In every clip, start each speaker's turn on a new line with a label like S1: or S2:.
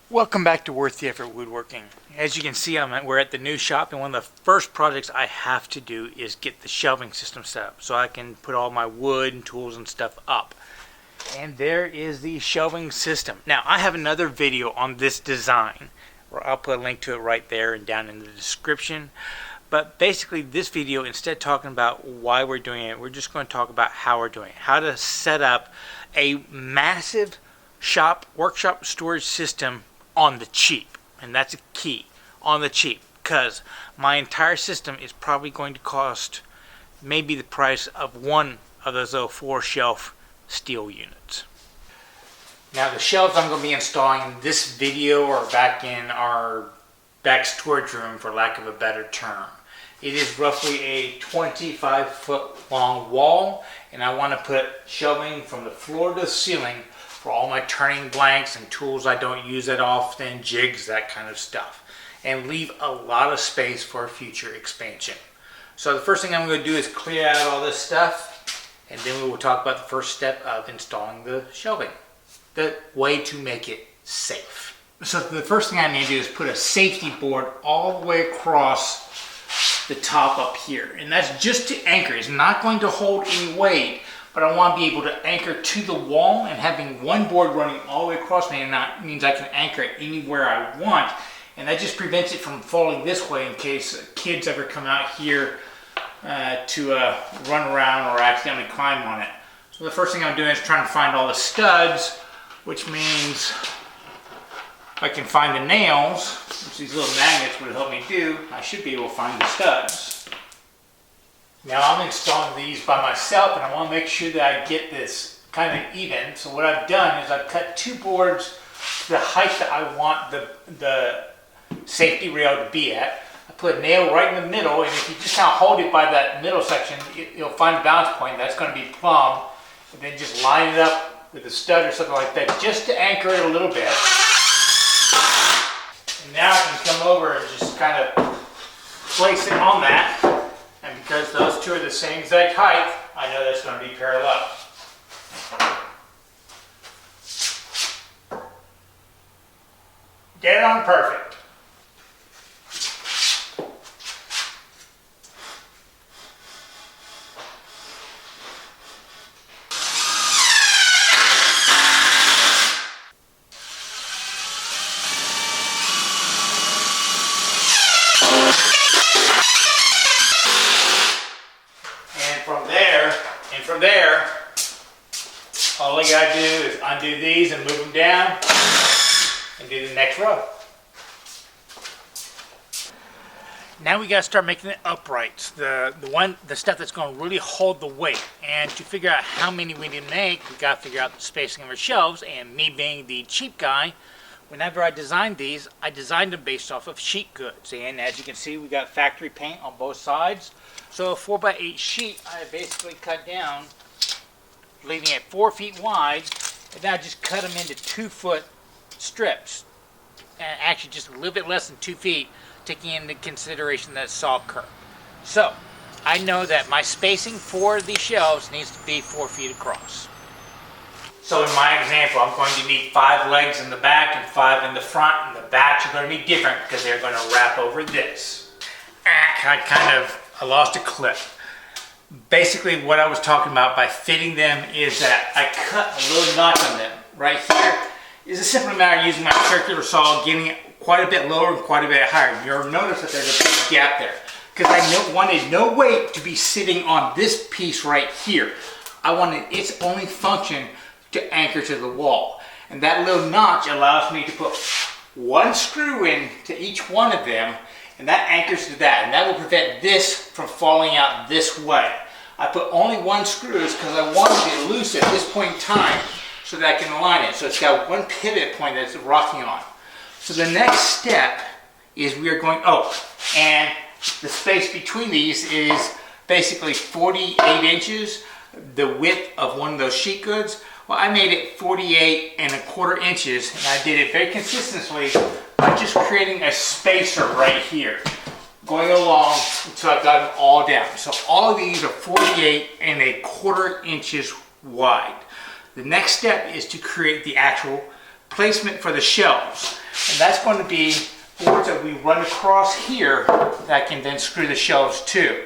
S1: Welcome back to Worth the Effort Woodworking. As you can see, we're at the new shop, and one of the first projects I have to do is get the shelving system set up so I can put all my wood and tools and stuff up. And there is the shelving system. Now, I have another video on this design, where I'll put a link to it right there and down in the description. But basically, this video, instead of talking about why we're doing it, we're just going to talk about how we're doing it. How to set up a massive workshop storage system on the cheap. And that's a key, on the cheap, because my entire system is probably going to cost maybe the price of one of those 4 shelf steel units. Now, the shelves I'm going to be installing in this video are back in our back storage room, for lack of a better term. It is roughly a 25-foot long wall, and I want to put shelving from the floor to the ceiling for all my turning blanks and tools I don't use that often, jigs, that kind of stuff, and leave a lot of space for future expansion. So the first thing I'm going to do is clear out all this stuff, and then we will talk about the first step of installing the shelving, the way to make it safe. So the first thing I need to do is put a safety board all the way across the top up here, and that's just to anchor. It's not going to hold any weight, but I want to be able to anchor to the wall, and having one board running all the way across me, and that means I can anchor it anywhere I want, and that just prevents it from falling this way in case kids ever come out here to run around or accidentally climb on it. So the first thing I'm doing is trying to find all the studs, which means if I can find the nails, which these little magnets would help me do, I should be able to find the studs. Now, I'm installing these by myself, and I want to make sure that I get this kind of even. So what I've done is I've cut 2 boards to the height that I want the safety rail to be at. I put a nail right in the middle, and if you just kind of hold it by that middle section, you'll find the balance point. That's going to be plumb. And then just line it up with a stud or something like that, just to anchor it a little bit. And now I can come over and just kind of place it on that. And because those 2 are the same exact height, I know that's going to be parallel. Get it on perfect. From there, all I gotta do is undo these and move them down and do the next row. Now we gotta start making the uprights, the stuff that's gonna really hold the weight. And to figure out how many we need to make, we gotta figure out the spacing of our shelves. And me being the cheap guy, whenever I designed these, I designed them based off of sheet goods. And as you can see, we got factory paint on both sides. So a 4x8 sheet, I basically cut down, leaving it 4 feet wide, and then I just cut them into 2-foot strips. And actually just a little bit less than 2 feet, taking into consideration that saw curve. So, I know that my spacing for these shelves needs to be 4 feet across. So in my example, I'm going to need 5 legs in the back and 5 in the front, and the backs are going to be different because they're going to wrap over this. I lost a clip. Basically, what I was talking about by fitting them is that I cut a little notch on them. Right here is a simple matter of using my circular saw, getting it quite a bit lower and quite a bit higher. You'll notice that there's a big gap there because I wanted no weight to be sitting on this piece right here. I wanted its only function to anchor to the wall. And that little notch allows me to put 1 screw in to each one of them, and that anchors to that, and that will prevent this from falling out this way. I put only 1 screw because I wanted it loose at this point in time so that I can align it. So it's got 1 pivot point that it's rocking on. So the next step is we are going, and the space between these is basically 48 inches, the width of one of those sheet goods. Well, I made it 48¼ inches, and I did it very consistently by just creating a spacer right here. going along until I've got them all down. So all of these are 48¼ inches wide. The next step is to create the actual placement for the shelves. And that's going to be boards that we run across here that can then screw the shelves to.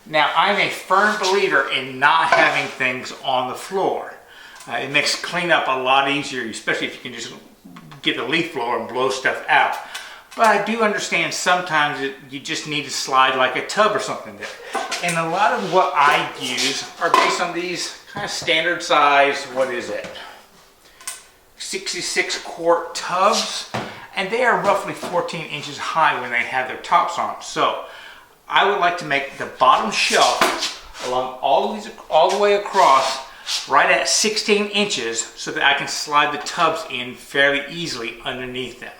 S1: Now, I'm a firm believer in not having things on the floor. It makes cleanup a lot easier, especially if you can just get the leaf blower and blow stuff out. But I do understand sometimes you just need to slide like a tub or something there. And a lot of what I use are based on these kind of standard size, what is it? 66 quart tubs. And they are roughly 14 inches high when they have their tops on. So I would like to make the bottom shelf along all the way across right at 16 inches so that I can slide the tubs in fairly easily underneath them.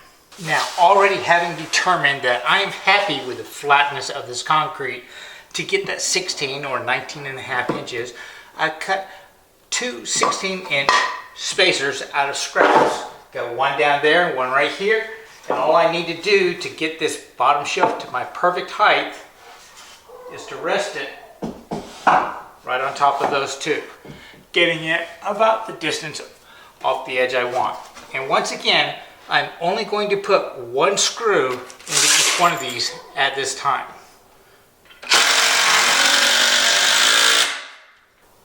S1: Now, already having determined that I'm happy with the flatness of this concrete, to get that 16 or 19 and a half inches, I cut two 16-inch spacers out of scraps. Got one down there and one right here. And all I need to do to get this bottom shelf to my perfect height is to rest it right on top of those two, getting it about the distance off the edge I want. And once again, I'm only going to put one screw into each one of these at this time.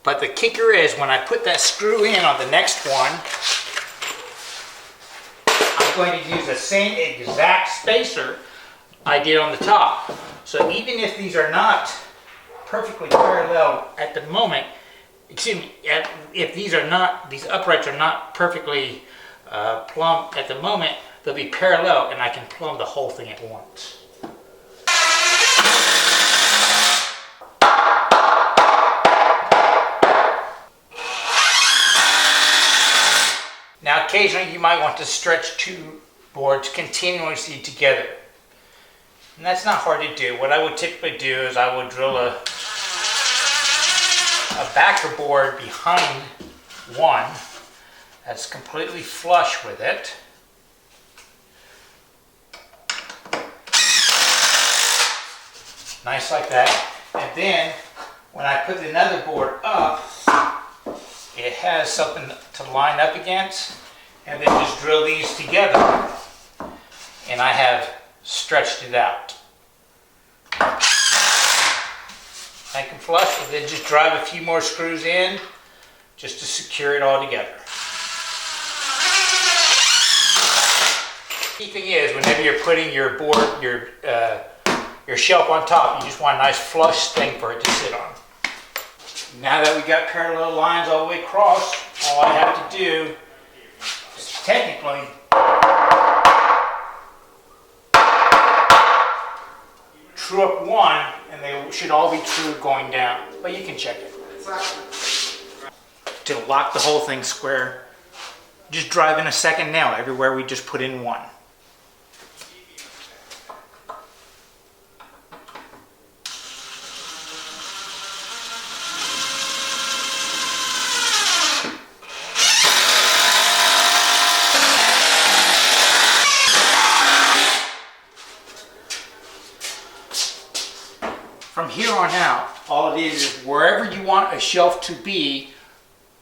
S1: But the kicker is when I put that screw in on the next one, I'm going to use the same exact spacer I did on the top. So even if these are not perfectly parallel at the moment, excuse me, if these uprights are not perfectly plumb at the moment, they'll be parallel and I can plumb the whole thing at once. Now occasionally you might want to stretch two boards continuously together. And that's not hard to do. What I would typically do is I would drill a backer board behind one that's completely flush with it. Nice like that. And then when I put another board up, it has something to line up against, and then just drill these together, and I have stretched it out. I can flush and then just drive a few more screws in just to secure it all together. The key thing is, whenever you're putting your board, your shelf on top, you just want a nice flush thing for it to sit on. Now that we got parallel lines all the way across, all I have to do is technically true up one, and they should all be true going down, but you can check it. To lock the whole thing square, just drive in a second nail everywhere we just put in one. From here on out, all it is wherever you want a shelf to be,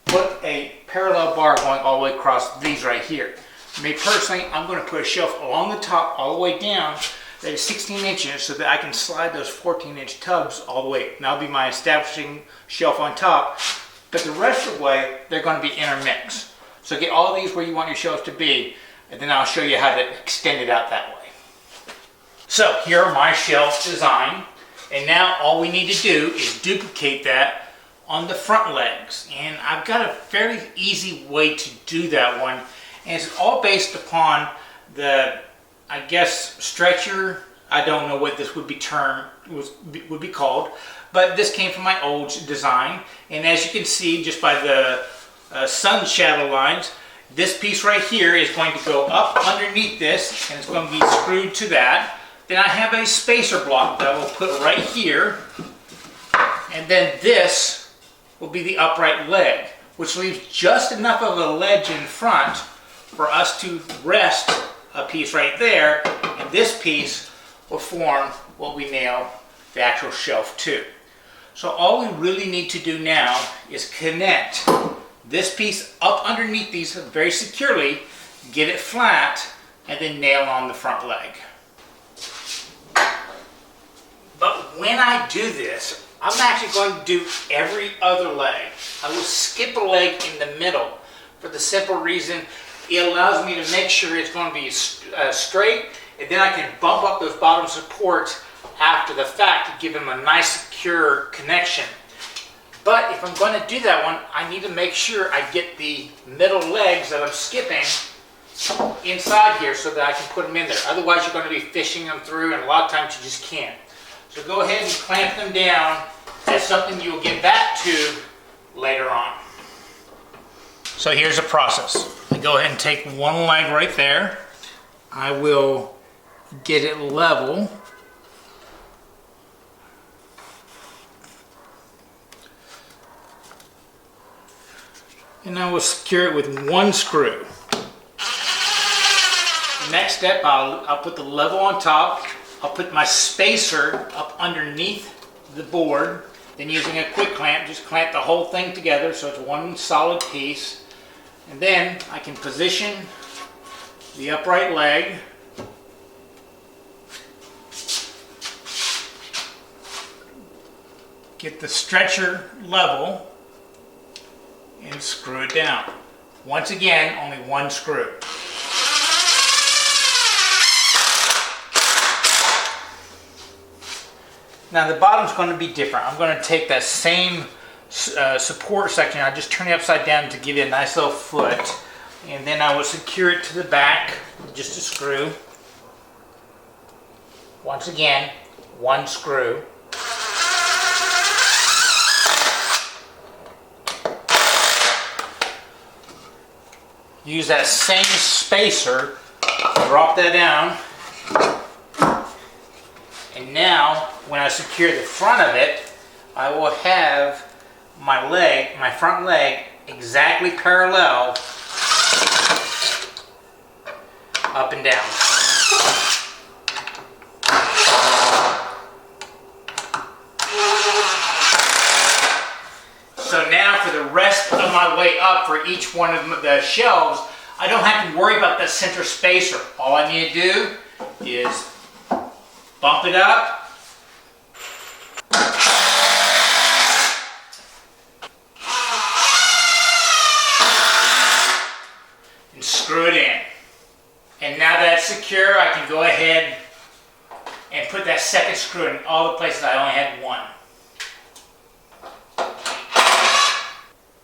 S1: put a parallel bar going all the way across these right here. Me personally, I'm going to put a shelf along the top all the way down that is 16 inches so that I can slide those 14-inch tubs all the way. And that'll be my establishing shelf on top. But the rest of the way, they're going to be intermixed. So get all these where you want your shelves to be, and then I'll show you how to extend it out that way. So here are my shelf design. And now all we need to do is duplicate that on the front legs. And I've got a fairly easy way to do that one. And it's all based upon the, I guess, stretcher. I don't know what this would be called. But this came from my old design. And as you can see, just by the sun shadow lines, this piece right here is going to go up underneath this. And it's going to be screwed to that. Then I have a spacer block that I will put right here, and then this will be the upright leg, which leaves just enough of a ledge in front for us to rest a piece right there, and this piece will form what we nail the actual shelf to. So all we really need to do now is connect this piece up underneath these very securely, get it flat, and then nail on the front leg. But when I do this, I'm actually going to do every other leg. I will skip a leg in the middle for the simple reason it allows me to make sure it's going to be straight, and then I can bump up those bottom supports after the fact to give them a nice secure connection. But if I'm going to do that one, I need to make sure I get the middle legs that I'm skipping inside here so that I can put them in there. Otherwise you're going to be fishing them through, and a lot of times you just can't. So go ahead and clamp them down. That's something you will get back to later on. So here's the process. I go ahead and take one leg right there. I will get it level. And I will secure it with one screw. Next step, I'll put the level on top. I'll put my spacer up underneath the board. Then using a quick clamp, just clamp the whole thing together so it's one solid piece. And then I can position the upright leg. Get the stretcher level and screw it down. Once again, only one screw. Now the bottom's going to be different. I'm going to take that same support section, I just turn it upside down to give it a nice little foot, and then I will secure it to the back with just a screw. Once again, one screw. Use that same spacer, drop that down, and now when I secure the front of it, I will have my leg, my front leg, exactly parallel up and down. So now for the rest of my way up for each one of the shelves, I don't have to worry about that center spacer. All I need to do is bump it up, and screw it in. And now that it's secure, I can go ahead and put that second screw in all the places I only had one.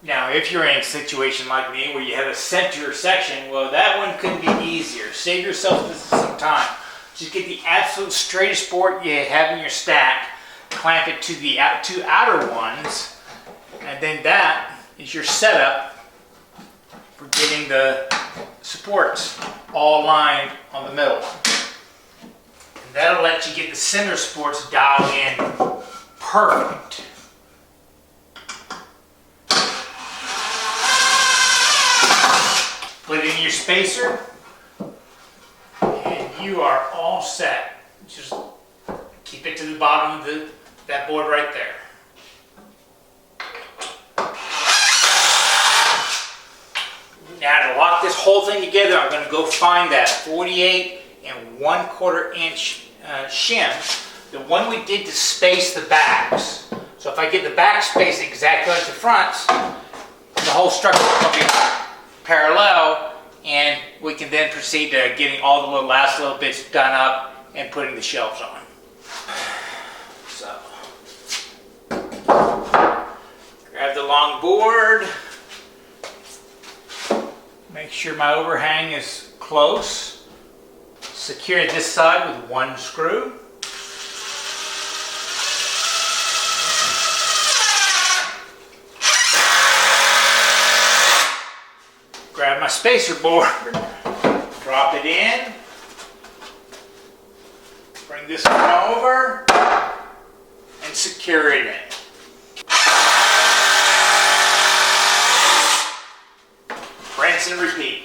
S1: Now, if you're in a situation like me where you have a center section, well, that one could be easier. Save yourself some time. Just get the absolute straightest board you have in your stack, clamp it to the two outer ones, and then that is your setup for getting the supports all lined on the middle one. And that'll let you get the center supports dialed in perfect. Put it in your spacer, and you are all set. Just keep it to the bottom of that board right there. Now to lock this whole thing together, I'm going to go find that 48 1/4 inch shim, the one we did to space the backs. So if I get the back space exactly like the fronts, the whole structure will be parallel, and we can then proceed to getting all the last little bits done up and putting the shelves on. So, grab the long board, make sure my overhang is close, secure this side with one screw. Grab my spacer board, drop it in, bring this one over, and secure it in. Rinse and repeat.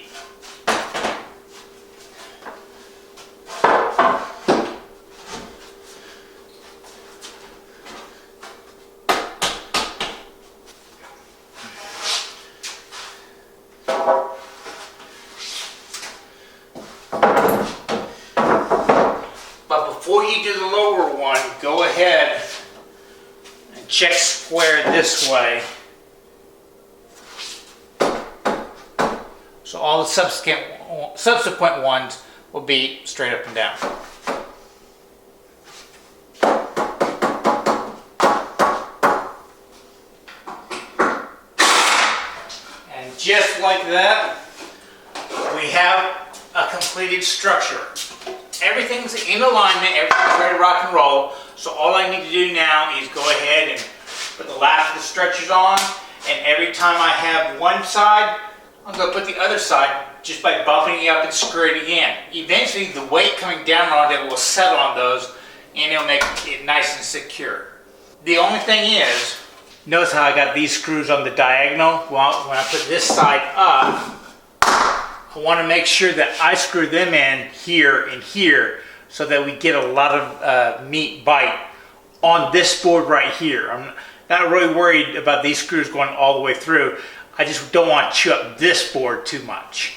S1: you do the lower one, go ahead and check square this way. So all the subsequent ones will be straight up and down. And just like that, we have a completed structure. Everything's in alignment, everything's ready to rock and roll. So all I need to do now is go ahead and put the last of the stretchers on, and every time I have one side, I'm going to put the other side just by bumping it up and screw it again. Eventually the weight coming down on it will settle on those and it'll make it nice and secure. The only thing is, notice how I got these screws on the diagonal? Well, when I put this side up, I want to make sure that I screw them in here and here so that we get a lot of meat bite on this board right here. I'm not really worried about these screws going all the way through. I just don't want to chew up this board too much.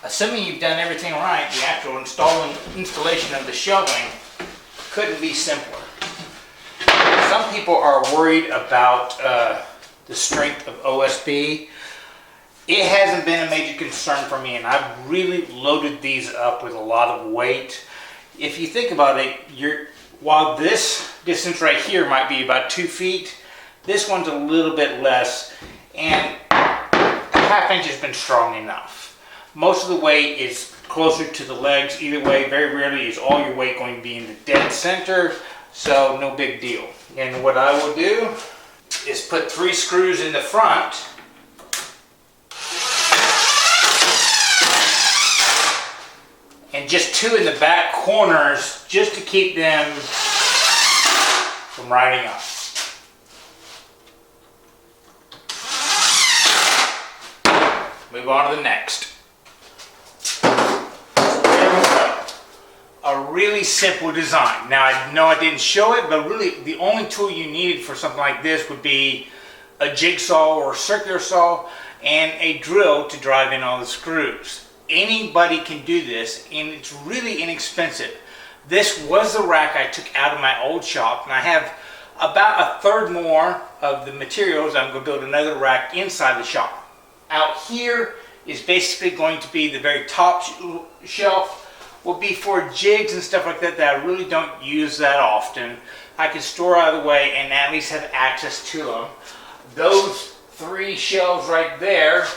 S1: Assuming you've done everything right, the actual installation of the shelving couldn't be simpler. Some people are worried about the strength of OSB. It hasn't been a major concern for me, and I've really loaded these up with a lot of weight. If you think about it, while this distance right here might be about 2 feet, this one's a little bit less, and a half inch has been strong enough. Most of the weight is closer to the legs. Either way, very rarely is all your weight going to be in the dead center, so no big deal. And what I will do is put 3 screws in the front, and just 2 in the back corners just to keep them from riding up. Move on to the next. A really simple design. Now I know I didn't show it, but really the only tool you needed for something like this would be a jigsaw or a circular saw and a drill to drive in all the screws. Anybody can do this, and it's really inexpensive. This was the rack I took out of my old shop, and I have about 1/3 more of the materials. I'm going to build another rack inside the shop. Out here is basically going to be the very top shelf. Will be for jigs and stuff like that I really don't use that often. I can store out of the way and at least have access to them. Those 3 shelves right there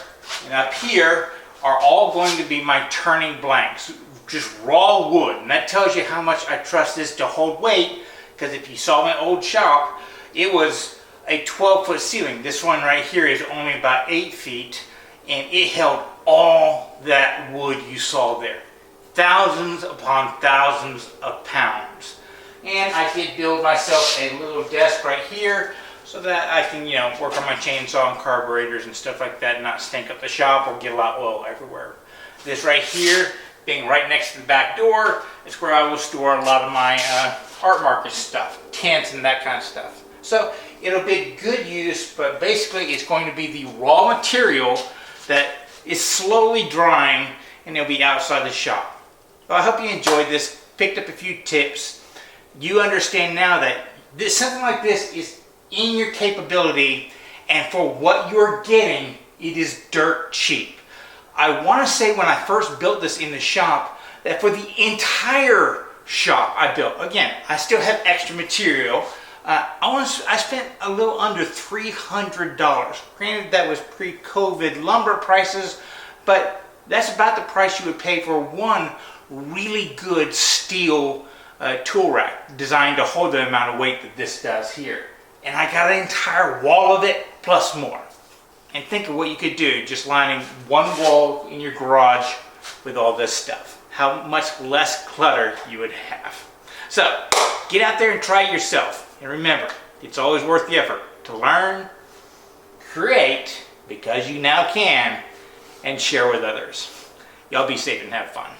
S1: and up here are all going to be my turning blanks, just raw wood, and that tells you how much I trust this to hold weight, because if you saw my old shop, it was a 12-foot ceiling. This one right here is only about 8 feet, and it held all that wood you saw there. Thousands upon thousands of pounds. And I did build myself a little desk right here so that I can, work on my chainsaw and carburetors and stuff like that and not stink up the shop or get a lot of oil everywhere. This right here, being right next to the back door, is where I will store a lot of my art market stuff, tents and that kind of stuff. So it'll be good use, but basically it's going to be the raw material that is slowly drying, and it'll be outside the shop. Well, I hope you enjoyed this, picked up a few tips. You understand now that something like this is in your capability, and for what you're getting, it is dirt cheap. I want to say when I first built this in the shop, that for the entire shop I built, again, I still have extra material, I spent a little under $300. Granted, that was pre-COVID lumber prices, but that's about the price you would pay for one really good steel tool rack designed to hold the amount of weight that this does here. And I got an entire wall of it plus more. And think of what you could do just lining one wall in your garage with all this stuff. How much less clutter you would have. So get out there and try it yourself. And remember, it's always worth the effort to learn, create, because you now can, and share with others. Y'all be safe and have fun.